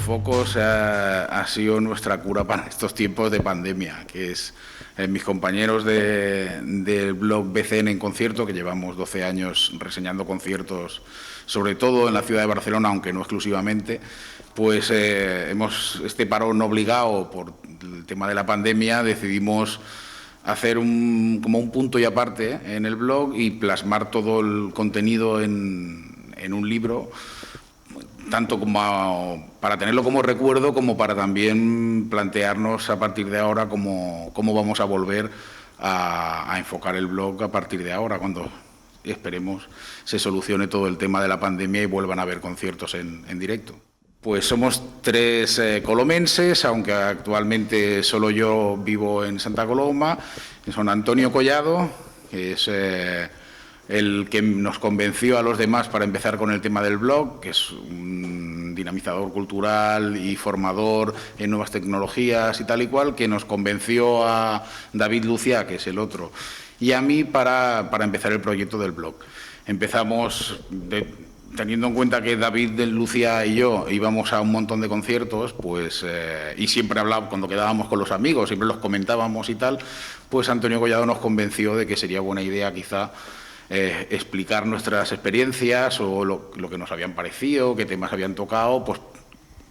focos ha sido nuestra cura para estos tiempos de pandemia, que es mis compañeros del blog BCN en concierto, que llevamos 12 años reseñando conciertos, sobre todo en la ciudad de Barcelona, aunque no exclusivamente, pues este parón obligado por el tema de la pandemia, decidimos hacer como un punto y aparte en el blog y plasmar todo el contenido en un libro, tanto como para tenerlo como recuerdo, como para también plantearnos a partir de ahora cómo vamos a volver a enfocar el blog a partir de ahora, cuando esperemos se solucione todo el tema de la pandemia y vuelvan a haber conciertos en directo. Pues somos 3 colomenses, aunque actualmente solo yo vivo en Santa Coloma. Son Antonio Collado, que es el que nos convenció a los demás para empezar con el tema del blog, que es un dinamizador cultural y formador en nuevas tecnologías y tal y cual, que nos convenció a David Lucía, que es el otro, y a mí para empezar el proyecto del blog. Empezamos teniendo en cuenta que David Lucía y yo íbamos a un montón de conciertos, pues y siempre hablábamos, cuando quedábamos con los amigos, siempre los comentábamos y tal, pues Antonio Collado nos convenció de que sería buena idea quizá explicar nuestras experiencias o lo que nos habían parecido, qué temas habían tocado, pues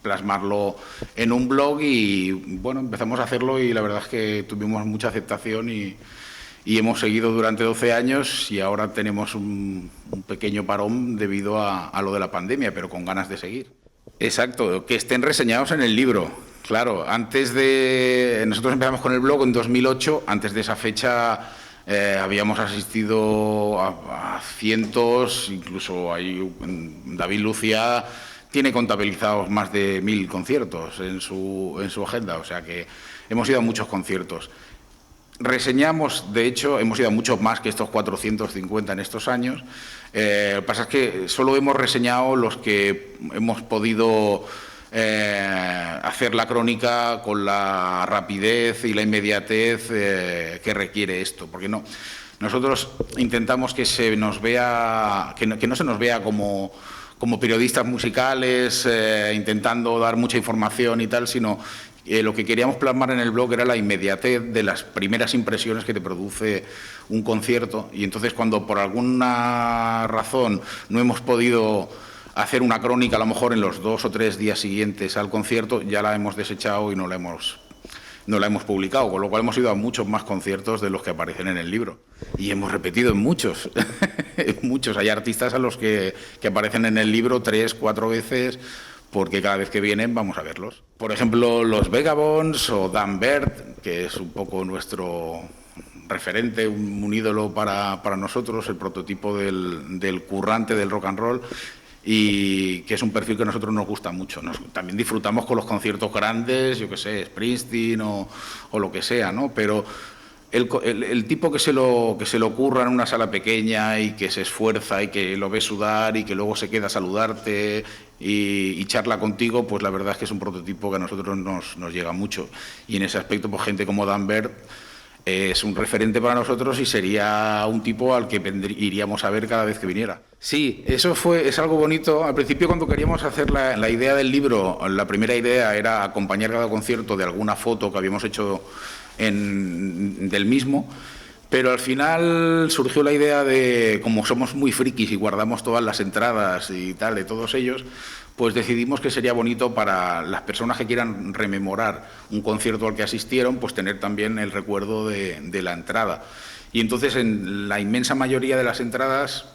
plasmarlo en un blog y bueno, empezamos a hacerlo y la verdad es que tuvimos mucha aceptación y hemos seguido durante 12 años y ahora tenemos un pequeño parón debido a lo de la pandemia, pero con ganas de seguir. Exacto, que estén reseñados en el libro. Claro, nosotros empezamos con el blog en 2008, antes de esa fecha habíamos asistido a cientos, incluso David Lucía tiene contabilizados más de 1000 conciertos en su agenda, o sea que hemos ido a muchos conciertos. Reseñamos, de hecho, hemos ido a muchos más que estos 450 en estos años. Lo que pasa es que solo hemos reseñado los que hemos podido hacer la crónica con la rapidez y la inmediatez que requiere esto, porque nosotros intentamos que no se nos vea como periodistas musicales intentando dar mucha información y tal, sino lo que queríamos plasmar en el blog era la inmediatez de las primeras impresiones que te produce un concierto, y entonces cuando por alguna razón no hemos podido hacer una crónica a lo mejor en los 2 o 3 días siguientes al concierto, ya la hemos desechado y no la hemos publicado, con lo cual hemos ido a muchos más conciertos de los que aparecen en el libro. Y hemos repetido en muchos, en muchos. Hay artistas a los que aparecen en el libro 3, 4 veces, porque cada vez que vienen vamos a verlos. Por ejemplo, los Vagabonds o Dan Bird, que es un poco nuestro referente, un ídolo para nosotros, el prototipo del currante del rock and roll, y que es un perfil que a nosotros nos gusta mucho. También disfrutamos con los conciertos grandes, yo qué sé, Springsteen o lo que sea, ¿no? Pero el tipo que se lo ocurra en una sala pequeña y que se esfuerza y que lo ve sudar y que luego se queda a saludarte y charla contigo, pues la verdad es que es un prototipo que a nosotros nos llega mucho. Y en ese aspecto, pues gente como Dan Bird es un referente para nosotros y sería un tipo al que iríamos a ver cada vez que viniera. Sí, es algo bonito. Al principio, cuando queríamos hacer la idea del libro, la primera idea era acompañar cada concierto de alguna foto que habíamos hecho del mismo, pero al final surgió la idea de, como somos muy frikis y guardamos todas las entradas y tal de todos ellos, pues decidimos que sería bonito para las personas que quieran rememorar un concierto al que asistieron, pues tener también el recuerdo de la entrada. Y entonces en la inmensa mayoría de las entradas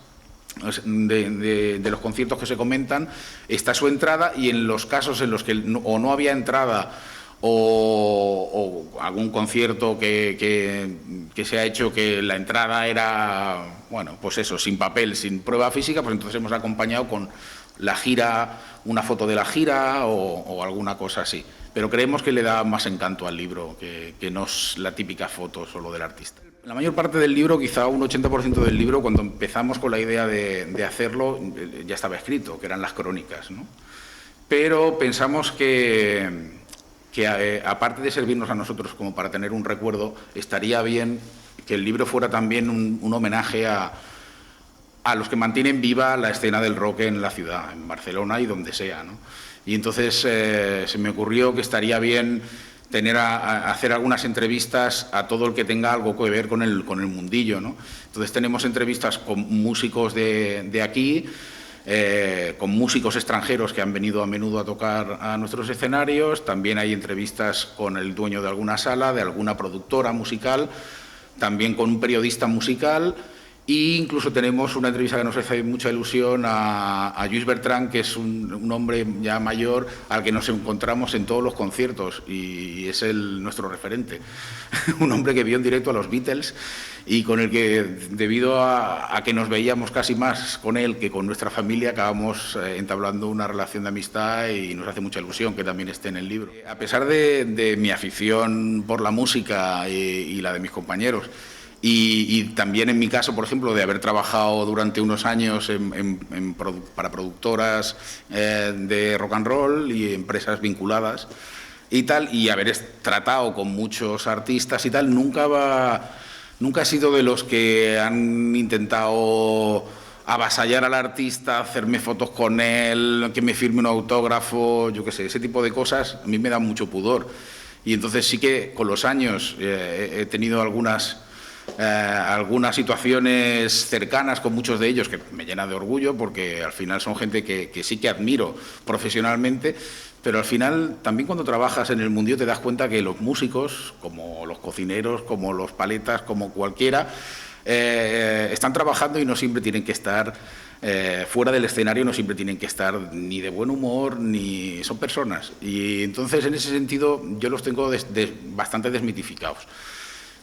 de los conciertos que se comentan está su entrada, y en los casos en los que no había entrada o algún concierto que se ha hecho que la entrada era, bueno, pues eso, sin papel, sin prueba física, pues entonces hemos acompañado con la gira, una foto de la gira o alguna cosa así. Pero creemos que le da más encanto al libro que no es la típica foto solo del artista. La mayor parte del libro, quizá un 80% del libro, cuando empezamos con la idea de hacerlo, ya estaba escrito, que eran las crónicas, ¿no? Pero pensamos que aparte de servirnos a nosotros como para tener un recuerdo, estaría bien que el libro fuera también un homenaje a a los que mantienen viva la escena del rock en la ciudad, en Barcelona y donde sea, ¿no? Y entonces se me ocurrió que estaría bien hacer algunas entrevistas a todo el que tenga algo que ver con el mundillo, ¿no? Entonces tenemos entrevistas con músicos de aquí, con músicos extranjeros que han venido a menudo a tocar a nuestros escenarios. También hay entrevistas con el dueño de alguna sala, de alguna productora musical, también con un periodista musical. E incluso tenemos una entrevista que nos hace mucha ilusión a Lluís Bertran, que es un hombre ya mayor al que nos encontramos en todos los conciertos y es nuestro referente. Un hombre que vio en directo a los Beatles y con el que, debido a que nos veíamos casi más con él que con nuestra familia, acabamos entablando una relación de amistad y nos hace mucha ilusión que también esté en el libro. A pesar de mi afición por la música y la de mis compañeros, y también en mi caso, por ejemplo, de haber trabajado durante unos años para productoras de rock and roll y empresas vinculadas y tal, y haber tratado con muchos artistas y tal, nunca he sido de los que han intentado avasallar al artista, hacerme fotos con él, que me firme un autógrafo, yo qué sé, ese tipo de cosas a mí me dan mucho pudor. Y entonces sí que con los años he tenido algunas situaciones cercanas con muchos de ellos que me llena de orgullo, porque al final son gente que sí que admiro profesionalmente, pero al final también cuando trabajas en el mundillo te das cuenta que los músicos, como los cocineros, como los paletas, como cualquiera, están trabajando y no siempre tienen que estar fuera del escenario, no siempre tienen que estar ni de buen humor, ni son personas. Y entonces en ese sentido yo los tengo bastante desmitificados.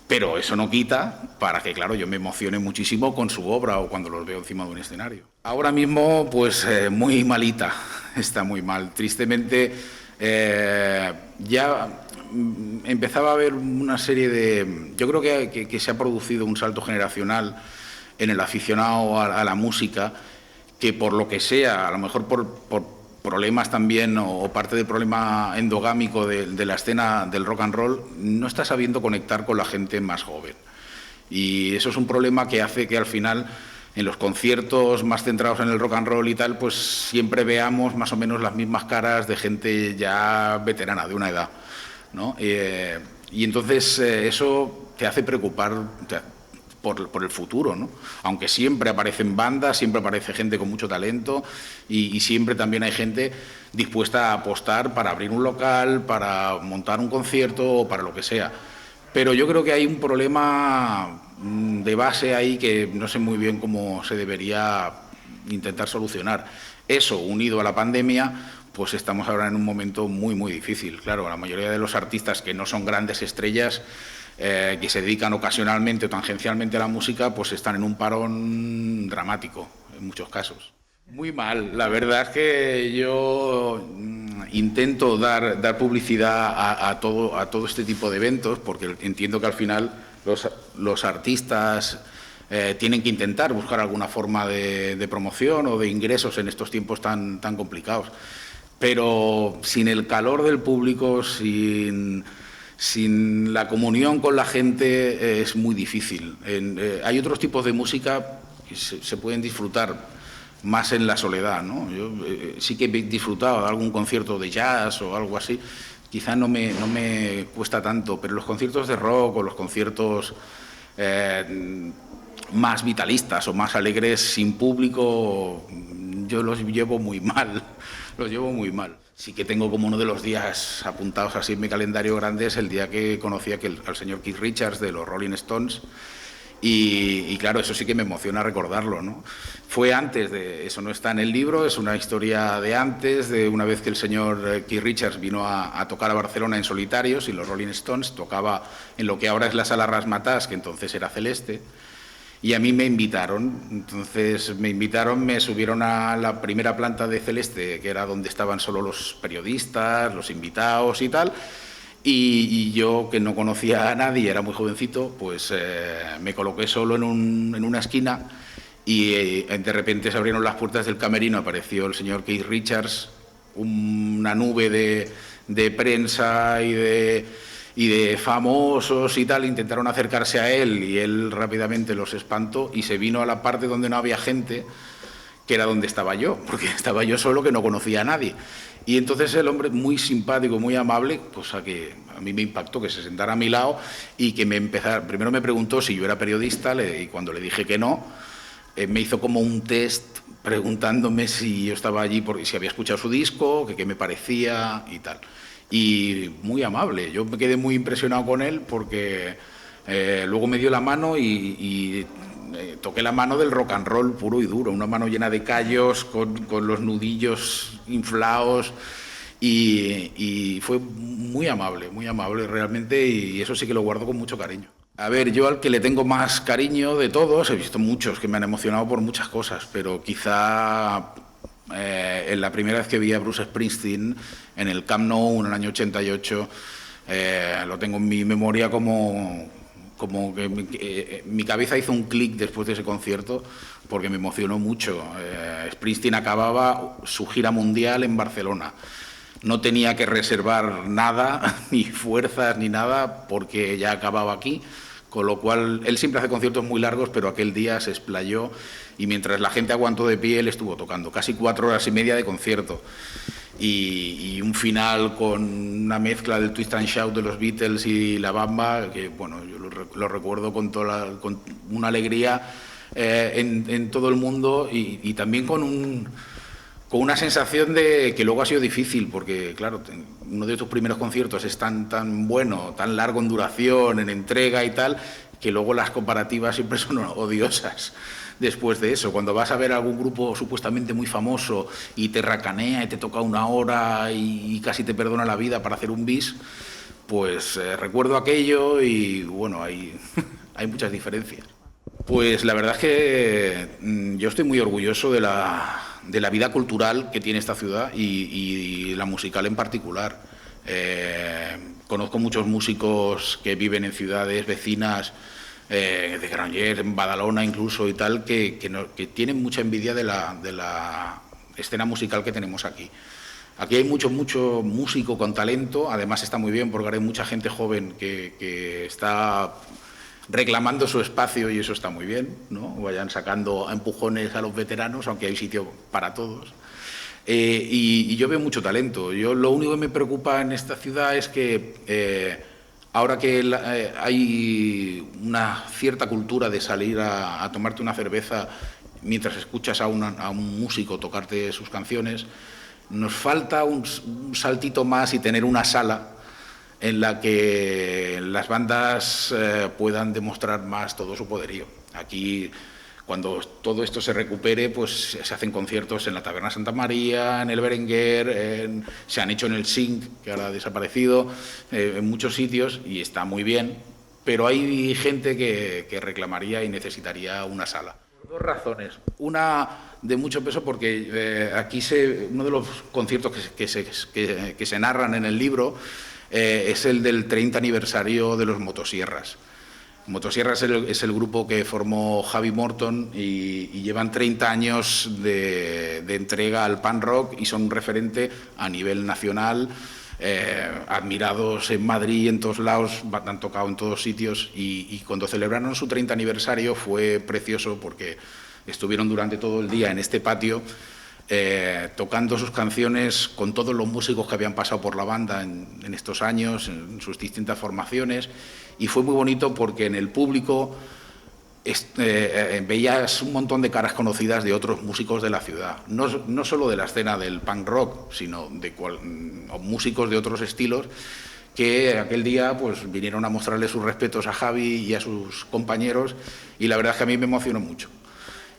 Pero eso no quita para que, claro, yo me emocione muchísimo con su obra o cuando los veo encima de un escenario. Ahora mismo, pues muy malita, está muy mal. Tristemente, ya empezaba a haber una serie de... Yo creo que se ha producido un salto generacional en el aficionado a la música, que por lo que sea, a lo mejor por problemas también o parte del problema endogámico de la escena del rock and roll, no está sabiendo conectar con la gente más joven. Y eso es un problema que hace que al final en los conciertos más centrados en el rock and roll y tal, pues siempre veamos más o menos las mismas caras de gente ya veterana, de una edad, ¿no? Y entonces eso te hace preocupar por el futuro, ¿no? Aunque siempre aparecen bandas, siempre aparece gente con mucho talento y siempre también hay gente dispuesta a apostar para abrir un local, para montar un concierto o para lo que sea. Pero yo creo que hay un problema de base ahí que no sé muy bien cómo se debería intentar solucionar. Eso, unido a la pandemia, pues estamos ahora en un momento muy, muy difícil. Claro, la mayoría de los artistas que no son grandes estrellas, que se dedican ocasionalmente o tangencialmente a la música, pues están en un parón dramático en muchos casos. Muy mal, la verdad es que yo intento dar publicidad a todo este tipo de eventos, porque entiendo que al final los artistas tienen que intentar buscar alguna forma de promoción o de ingresos en estos tiempos tan complicados. Pero sin el calor del público, sin la comunión con la gente, es muy difícil. Hay otros tipos de música que se pueden disfrutar más en la soledad, ¿no? Yo sí que he disfrutado de algún concierto de jazz o algo así, quizá no me cuesta tanto, pero los conciertos de rock o los conciertos más vitalistas o más alegres sin público, yo los llevo muy mal, Sí que tengo como uno de los días apuntados así en mi calendario grande, es el día que conocí al señor Keith Richards de los Rolling Stones, y claro, eso sí que me emociona recordarlo, ¿no? Fue antes de... Eso no está en el libro, es una historia de antes, de una vez que el señor Keith Richards vino a tocar a Barcelona en solitarios, y los Rolling Stones tocaba en lo que ahora es la Sala Razzmatazz, que entonces era Celeste, y a mí me invitaron. Entonces me subieron a la primera planta de Celeste, que era donde estaban solo los periodistas, los invitados y tal, y yo, que no conocía a nadie, era muy jovencito, pues me coloqué solo en una esquina y de repente se abrieron las puertas del camerino, apareció el señor Keith Richards, una nube de prensa y y de famosos y tal, intentaron acercarse a él y él rápidamente los espantó y se vino a la parte donde no había gente, que era donde estaba yo, porque estaba yo solo, que no conocía a nadie. Y entonces el hombre, muy simpático, muy amable, cosa que a mí me impactó, que se sentara a mi lado y que primero me preguntó si yo era periodista, y cuando le dije que no, me hizo como un test preguntándome si yo estaba allí, si había escuchado su disco, que qué me parecía y tal. Y muy amable, yo me quedé muy impresionado con él porque luego me dio la mano y toqué la mano del rock and roll puro y duro, una mano llena de callos, con los nudillos inflados, y fue muy amable realmente, y eso sí que lo guardo con mucho cariño. A ver, yo al que le tengo más cariño de todos, he visto muchos que me han emocionado por muchas cosas, pero quizá en la primera vez que vi a Bruce Springsteen en el Camp Nou en el año 88, lo tengo en mi memoria como que mi cabeza hizo un clic después de ese concierto, porque me emocionó mucho. Springsteen acababa su gira mundial en Barcelona. No tenía que reservar nada, ni fuerzas, ni nada, porque ya acababa aquí, con lo cual él siempre hace conciertos muy largos, pero aquel día se explayó y mientras la gente aguantó de pie, él estuvo tocando casi 4 horas y media de concierto. Y un final con una mezcla del twist and shout de los Beatles y la Bamba, que bueno, yo lo recuerdo con una alegría en todo el mundo, y también con una sensación de que luego ha sido difícil, porque claro, uno de tus primeros conciertos es tan bueno, tan largo en duración, en entrega y tal, que luego las comparativas siempre son odiosas. Después de eso, cuando vas a ver a algún grupo supuestamente muy famoso y te racanea y te toca 1 hora y casi te perdona la vida para hacer un bis, pues recuerdo aquello y bueno, hay muchas diferencias. Pues la verdad es que yo estoy muy orgulloso de la vida cultural que tiene esta ciudad y la musical en particular. Conozco muchos músicos que viven en ciudades vecinas, de Granollers, en Badalona incluso y tal, que tienen mucha envidia de la escena musical que tenemos aquí. Aquí hay mucho músico con talento, además está muy bien porque hay mucha gente joven que está reclamando su espacio y eso está muy bien, ¿no? Vayan sacando a empujones a los veteranos, aunque hay sitio para todos. Y yo veo mucho talento. Lo único que me preocupa en esta ciudad es que ahora que hay una cierta cultura de salir a tomarte una cerveza mientras escuchas a un músico tocarte sus canciones, nos falta un saltito más y tener una sala en la que las bandas puedan demostrar más todo su poderío. Aquí, cuando todo esto se recupere, pues se hacen conciertos en la Taberna Santa María, en el Berenguer, se han hecho en el Zinc, que ahora ha desaparecido, en muchos sitios, y está muy bien, pero hay gente que reclamaría y necesitaría una sala. Por 2 razones. Una de mucho peso porque aquí uno de los conciertos que se narran en el libro es el del 30 aniversario de los Motosierras. Motosierras es el grupo que formó Javi Morton y llevan 30 años de entrega al punk rock y son un referente a nivel nacional, admirados en Madrid y en todos lados, han tocado en todos sitios y cuando celebraron su 30 aniversario fue precioso porque estuvieron durante todo el día en este patio tocando sus canciones con todos los músicos que habían pasado por la banda en estos años, en sus distintas formaciones, y fue muy bonito porque en el público veías un montón de caras conocidas de otros músicos de la ciudad, no solo de la escena del punk rock, sino músicos de otros estilos que aquel día pues vinieron a mostrarle sus respetos a Javi y a sus compañeros, y la verdad es que a mí me emocionó mucho.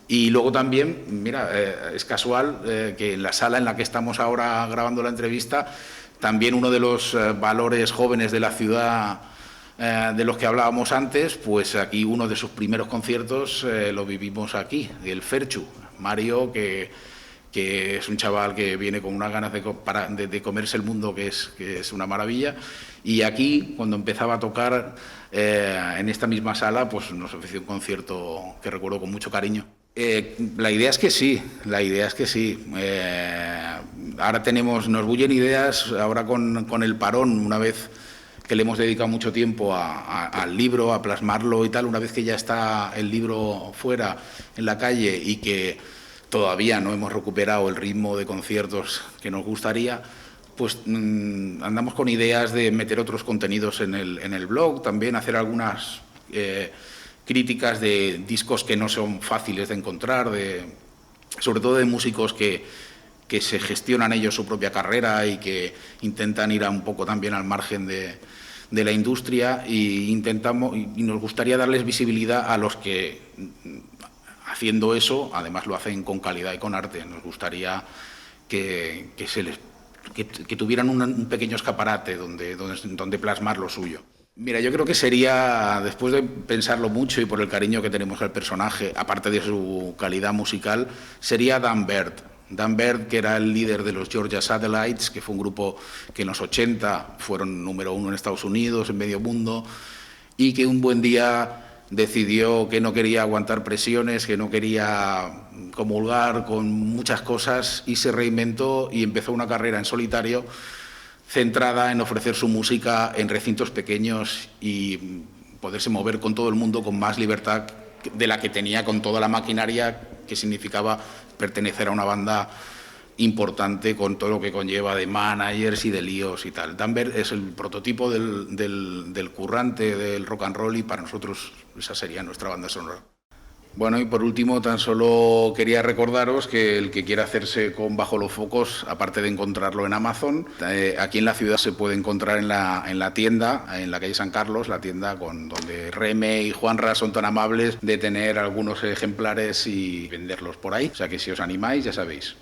Y luego también, mira, es casual que en la sala en la que estamos ahora grabando la entrevista, también uno de los valores jóvenes de la ciudad de los que hablábamos antes, pues aquí uno de sus primeros conciertos lo vivimos aquí, el Ferchu, Mario, que es un chaval que viene con unas ganas de comerse el mundo que es una maravilla, y aquí cuando empezaba a tocar en esta misma sala pues nos ofreció un concierto que recuerdo con mucho cariño. La idea es que sí. Ahora nos bullen ideas, ahora con el parón, una vez que le hemos dedicado mucho tiempo al libro, a plasmarlo y tal. Una vez que ya está el libro fuera en la calle y que todavía no hemos recuperado el ritmo de conciertos que nos gustaría, pues andamos con ideas de meter otros contenidos en el blog, también hacer algunas críticas de discos que no son fáciles de encontrar, sobre todo de músicos que se gestionan ellos su propia carrera y que intentan ir un poco también al margen de la industria, y nos gustaría darles visibilidad a los que, haciendo eso, además lo hacen con calidad y con arte. Nos gustaría que tuvieran un pequeño escaparate donde plasmar lo suyo. Mira, yo creo que sería, después de pensarlo mucho y por el cariño que tenemos al personaje, aparte de su calidad musical, sería Dan Bird. Dan Bird, que era el líder de los Georgia Satellites, que fue un grupo que en los 80 fueron número 1 en Estados Unidos, en medio mundo, y que un buen día decidió que no quería aguantar presiones, que no quería comulgar con muchas cosas, y se reinventó y empezó una carrera en solitario centrada en ofrecer su música en recintos pequeños y poderse mover con todo el mundo con más libertad de la que tenía con toda la maquinaria que significaba pertenecer a una banda importante, con todo lo que conlleva de managers y de líos y tal. Dan Bird es el prototipo del currante del rock and roll, y para nosotros esa sería nuestra banda sonora. Bueno, y por último, tan solo quería recordaros que el que quiera hacerse con Bajo los Focos, aparte de encontrarlo en Amazon, aquí en la ciudad se puede encontrar en la tienda, en la calle San Carlos, la tienda donde Reme y Juanra son tan amables de tener algunos ejemplares y venderlos por ahí. O sea que si os animáis, ya sabéis.